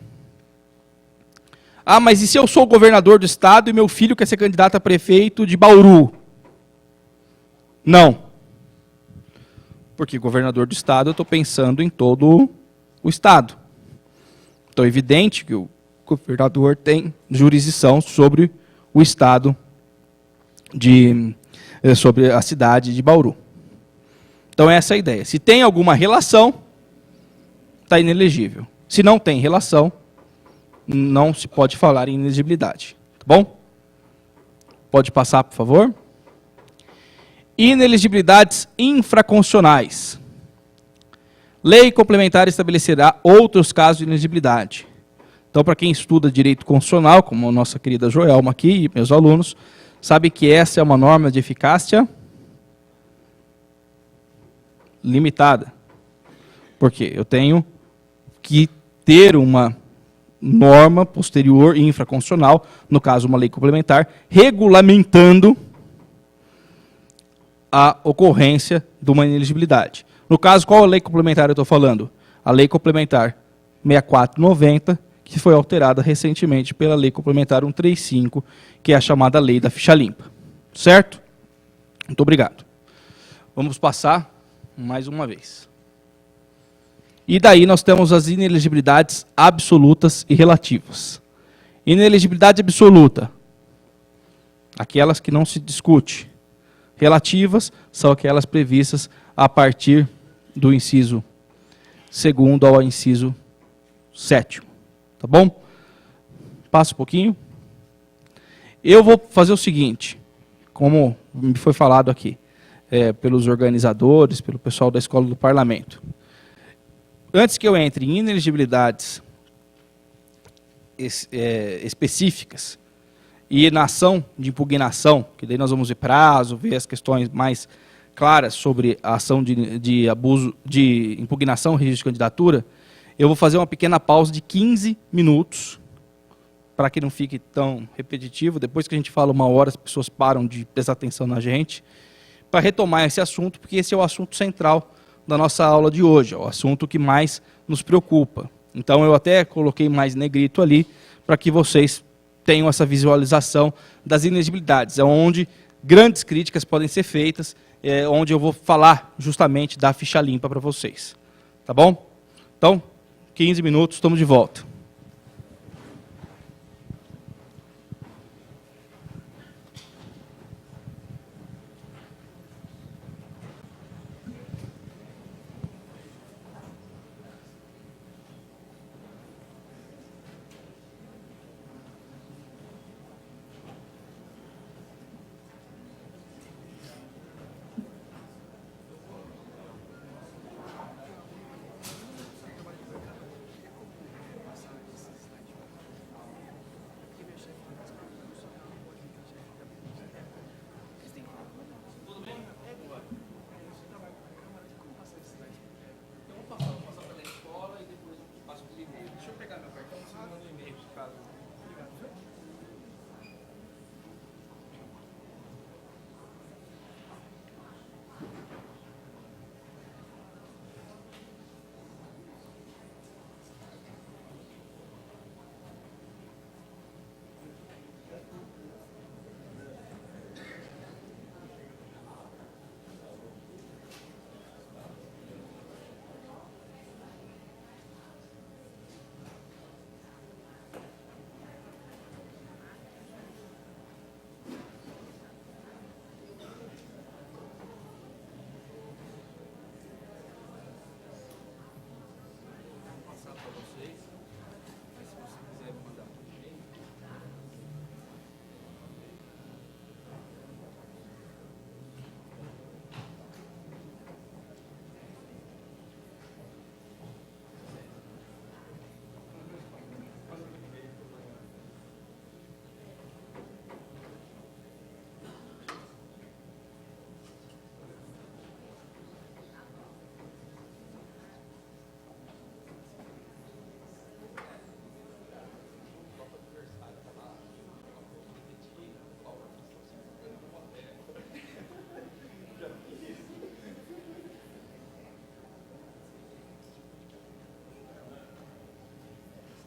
Ah, mas e se eu sou governador do estado e meu filho quer ser candidato a prefeito de Bauru? Não. Porque governador do estado eu estou pensando em todo o estado. Então é evidente que o governador tem jurisdição sobre o estado, sobre a cidade de Bauru. Então essa é a ideia. Se tem alguma relação, está inelegível. Se não tem relação, não se pode falar em inelegibilidade. Tá bom? Pode passar, por favor. Inelegibilidades infraconstitucionais. Lei complementar estabelecerá outros casos de inelegibilidade. Então, para quem estuda direito constitucional, como a nossa querida Joelma aqui e meus alunos, sabe que essa é uma norma de eficácia limitada. Por quê? Eu tenho que ter uma norma posterior infraconstitucional, no caso uma lei complementar, regulamentando a ocorrência de uma inelegibilidade. No caso, qual a lei complementar eu estou falando? A lei complementar 6490, que foi alterada recentemente pela lei complementar 135, que é a chamada lei da ficha limpa. Certo? Muito obrigado. Vamos passar mais uma vez. E daí nós temos as inelegibilidades absolutas e relativas. Inelegibilidade absoluta, aquelas que não se discute. Relativas são aquelas previstas a partir do inciso 2º ao inciso 7º. Tá bom? Passa um pouquinho. Eu vou fazer o seguinte, como me foi falado aqui, pelos organizadores, pelo pessoal da Escola do Parlamento. antes que eu entre em inelegibilidades específicas e na ação de impugnação, que daí nós vamos ver prazo, ver as questões mais claras sobre a ação de abuso, de impugnação, registro de candidatura, eu vou fazer uma pequena pausa de 15 minutos, para que não fique tão repetitivo. Depois que a gente fala 1 hora, as pessoas param de prestar atenção na gente, para retomar esse assunto, porque esse é o assunto central da nossa aula de hoje, é o assunto que mais nos preocupa. Então eu até coloquei mais negrito ali, para que vocês tenham essa visualização das inelegibilidades, é onde grandes críticas podem ser feitas, onde eu vou falar justamente da ficha limpa para vocês. Tá bom? Então, 15 minutos, estamos de volta.